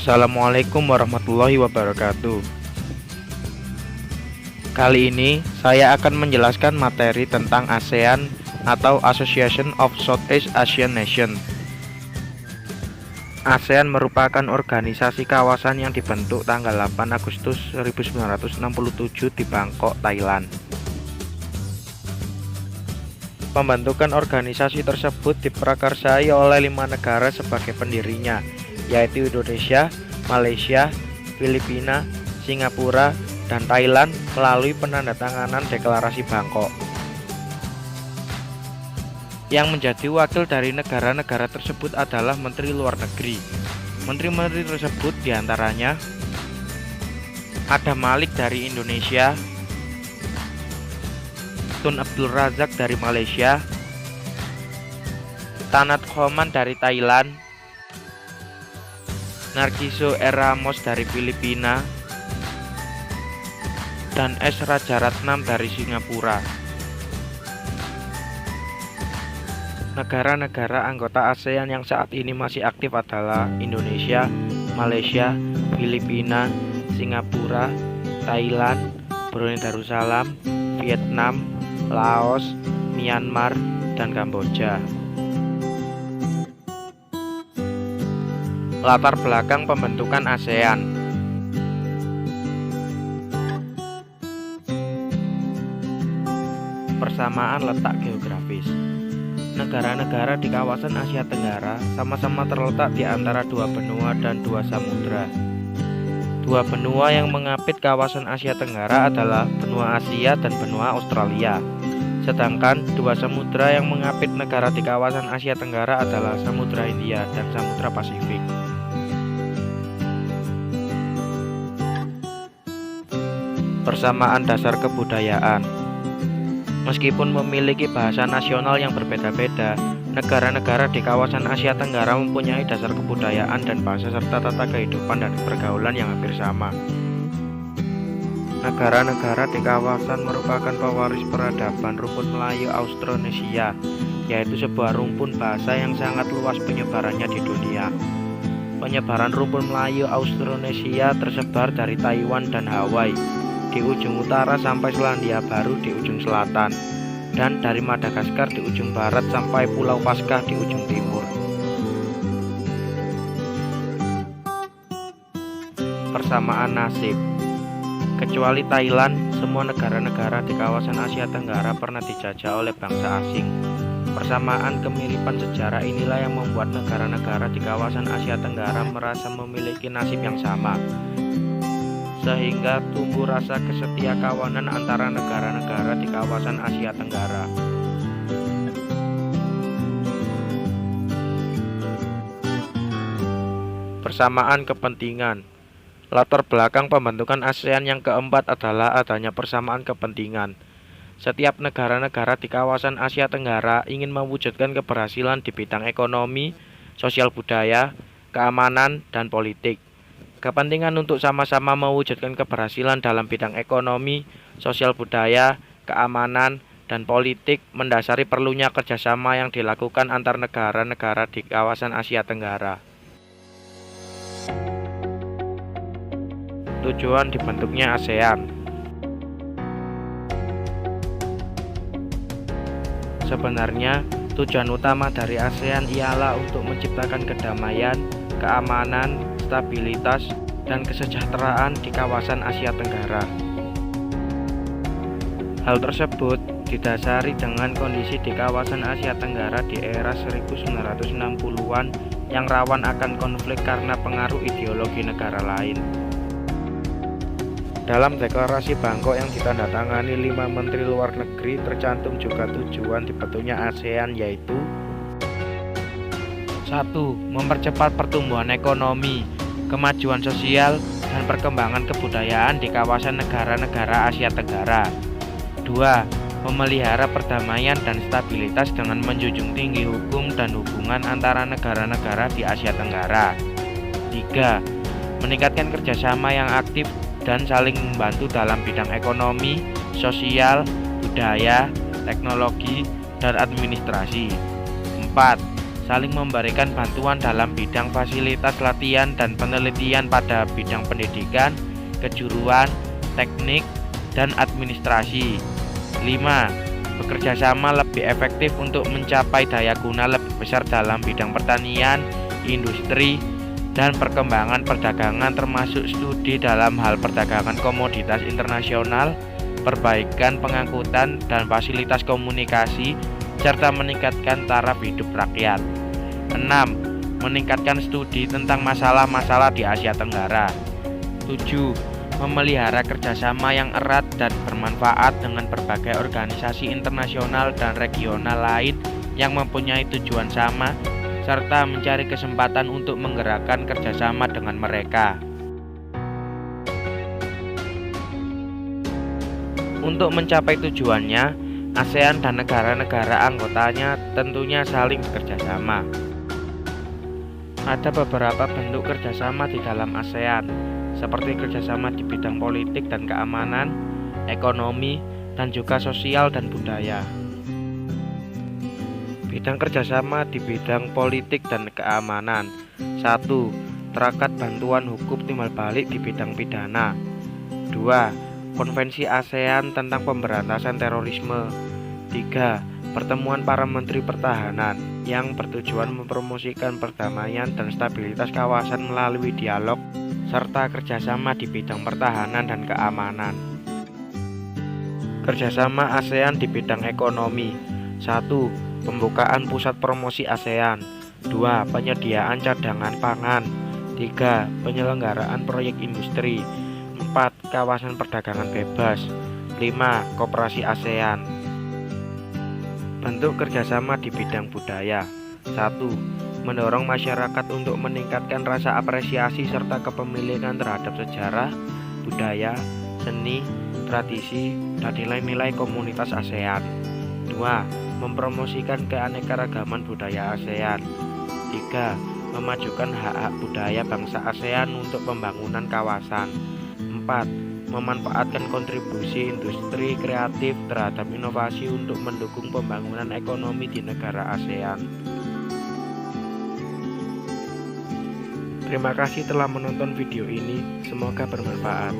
Assalamualaikum warahmatullahi wabarakatuh. Kali ini saya akan menjelaskan materi tentang ASEAN atau Association of Southeast Asian Nations. ASEAN merupakan organisasi kawasan yang dibentuk tanggal 8 Agustus 1967 di Bangkok, Thailand. Pembentukan organisasi tersebut diprakarsai oleh 5 negara sebagai pendirinya, yaitu Indonesia, Malaysia, Filipina, Singapura, dan Thailand melalui penandatanganan Deklarasi Bangkok. Yang menjadi wakil dari negara-negara tersebut adalah Menteri Luar Negeri. Menteri-menteri tersebut diantaranya Adam Malik dari Indonesia, Tun Abdul Razak dari Malaysia, Tanat Khoman dari Thailand, Nargiso R. Ramos dari Filipina, dan S. Rajaratnam dari Singapura. Negara-negara anggota ASEAN yang saat ini masih aktif adalah Indonesia, Malaysia, Filipina, Singapura, Thailand, Brunei Darussalam, Vietnam, Laos, Myanmar, dan Kamboja. Latar belakang pembentukan ASEAN. Persamaan letak geografis. Negara-negara di kawasan Asia Tenggara sama-sama terletak di antara 2 benua dan 2 samudra. 2 benua yang mengapit kawasan Asia Tenggara adalah benua Asia dan benua Australia. Sedangkan 2 samudra yang mengapit negara di kawasan Asia Tenggara adalah Samudra Hindia dan Samudra Pasifik. Persamaan dasar kebudayaan. Meskipun memiliki bahasa nasional yang berbeda-beda, negara-negara di kawasan Asia Tenggara mempunyai dasar kebudayaan dan bahasa serta tata kehidupan dan pergaulan yang hampir sama. Negara-negara di kawasan merupakan pewaris peradaban rumpun Melayu Austronesia, yaitu sebuah rumpun bahasa yang sangat luas penyebarannya di dunia. Penyebaran rumpun Melayu Austronesia tersebar dari Taiwan dan Hawaii di ujung utara sampai Selandia Baru di ujung selatan, dan dari Madagaskar di ujung barat sampai Pulau Paskah di ujung timur. Persamaan nasib. Kecuali Thailand, semua negara-negara di kawasan Asia Tenggara pernah dijajah oleh bangsa asing. Persamaan kemiripan sejarah inilah yang membuat negara-negara di kawasan Asia Tenggara merasa memiliki nasib yang sama, sehingga tumbuh rasa kesetia kawanan antara negara-negara di kawasan Asia Tenggara. Persamaan kepentingan. Latar belakang pembentukan ASEAN yang keempat adalah adanya persamaan kepentingan. Setiap negara-negara di kawasan Asia Tenggara ingin mewujudkan keberhasilan di bidang ekonomi, sosial budaya, keamanan, dan politik. Kepentingan untuk sama-sama mewujudkan keberhasilan dalam bidang ekonomi, sosial budaya, keamanan, dan politik mendasari perlunya kerjasama yang dilakukan antar negara-negara di kawasan Asia Tenggara. Tujuan dibentuknya ASEAN. Sebenarnya, tujuan utama dari ASEAN ialah untuk menciptakan kedamaian, keamanan, stabilitas, dan kesejahteraan di kawasan Asia Tenggara. Hal tersebut didasari dengan kondisi di kawasan Asia Tenggara di era 1960-an yang rawan akan konflik karena pengaruh ideologi negara lain. Dalam deklarasi Bangkok yang ditandatangani 5 menteri luar negeri tercantum juga tujuan dibentuknya ASEAN, yaitu 1. Mempercepat pertumbuhan ekonomi, kemajuan sosial, dan perkembangan kebudayaan di kawasan negara-negara Asia Tenggara. 2. Memelihara perdamaian dan stabilitas dengan menjunjung tinggi hukum dan hubungan antara negara-negara di Asia Tenggara. 3. Meningkatkan kerjasama yang aktif dan saling membantu dalam bidang ekonomi, sosial, budaya, teknologi, dan administrasi. 4. saling memberikan bantuan dalam bidang fasilitas latihan dan penelitian pada bidang pendidikan, kejuruan, teknik, dan administrasi. 5. Bekerja sama lebih efektif untuk mencapai daya guna lebih besar dalam bidang pertanian, industri, dan perkembangan perdagangan termasuk studi dalam hal perdagangan komoditas internasional, perbaikan pengangkutan dan fasilitas komunikasi, serta meningkatkan taraf hidup rakyat. 6. Meningkatkan studi tentang masalah-masalah di Asia Tenggara. 7. Memelihara kerjasama yang erat dan bermanfaat dengan berbagai organisasi internasional dan regional lain yang mempunyai tujuan sama, serta mencari kesempatan untuk menggerakkan kerjasama dengan mereka. Untuk mencapai tujuannya, ASEAN dan negara-negara anggotanya tentunya saling bekerja sama. Ada beberapa bentuk kerjasama di dalam ASEAN, seperti kerjasama di bidang politik dan keamanan, ekonomi, dan juga sosial dan budaya. Bidang kerjasama di bidang politik dan keamanan. 1. Terakat bantuan hukum timbal balik di bidang pidana. 2. Konvensi ASEAN tentang pemberantasan terorisme. 3. Pertemuan para menteri pertahanan yang bertujuan mempromosikan perdamaian dan stabilitas kawasan melalui dialog serta kerjasama di bidang pertahanan dan keamanan. Kerjasama ASEAN di bidang ekonomi. 1. Pembukaan pusat promosi ASEAN. 2. Penyediaan cadangan pangan. 3. Penyelenggaraan proyek industri. 4. Kawasan perdagangan bebas. 5. Koperasi ASEAN. Bentuk kerjasama di bidang budaya. 1. Mendorong masyarakat untuk meningkatkan rasa apresiasi serta kepemilikan terhadap sejarah, budaya, seni, tradisi, dan nilai-nilai komunitas ASEAN. 2. Mempromosikan keanekaragaman budaya ASEAN. 3. Memajukan hak-hak budaya bangsa ASEAN untuk pembangunan kawasan. 4. Memanfaatkan kontribusi industri kreatif terhadap inovasi untuk mendukung pembangunan ekonomi di negara ASEAN. Terima kasih telah menonton video ini, semoga bermanfaat.